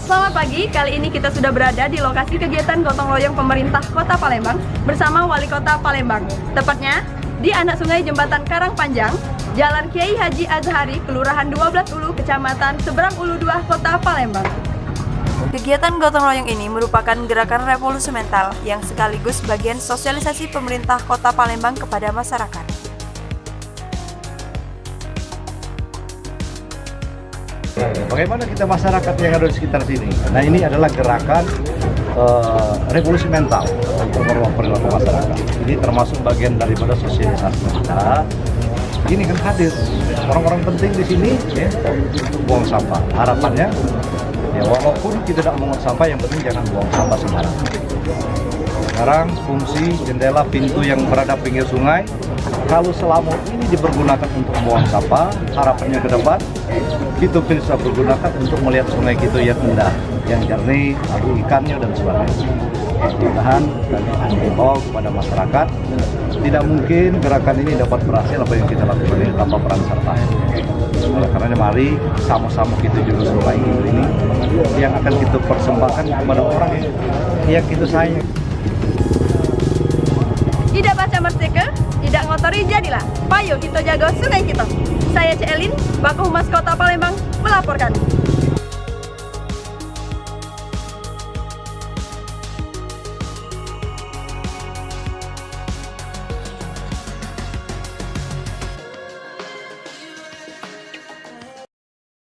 Selamat pagi, kali ini kita sudah berada di lokasi kegiatan gotong royong pemerintah Kota Palembang bersama Wali Kota Palembang. Tepatnya di anak sungai Jembatan Karangpanjang, Jalan Kiai Haji Azhari, Kelurahan 12 Ulu, Kecamatan Seberang Ulu 2, Kota Palembang. Kegiatan gotong royong ini merupakan gerakan revolusi mental yang sekaligus bagian sosialisasi pemerintah Kota Palembang kepada masyarakat. Bagaimana kita masyarakat yang ada di sekitar sini? Nah, ini adalah gerakan revolusi mental untuk merubah perilaku masyarakat. Ini termasuk bagian daripada sosialisasi kita. Ini kan hadir orang-orang penting di sini, ya, buang sampah. Harapannya, ya walaupun kita tidak mengut sampah, yang penting jangan buang sampah sembarangan. Sekarang fungsi jendela pintu yang berada pinggir sungai, kalau selama ini dipergunakan untuk membuang sampah, harapannya ke depan kita bisa bergunakan untuk melihat sungai kita yang indah, yang jernih, ada ikannya dan sebagainya. Mudah-mudahan kami himbau kepada masyarakat, tidak mungkin gerakan ini dapat berhasil apa yang kita lakukan ini tanpa peran serta. Oleh karena mari sama-sama kita juru sungai ini yang akan kita persembahkan kepada orang yang kita sayang. Tidak baca merdeka, tidak ngotori jadilah. Payo kita jaga sungai kita. Saya Celin, Baku Humas Kota Palembang melaporkan.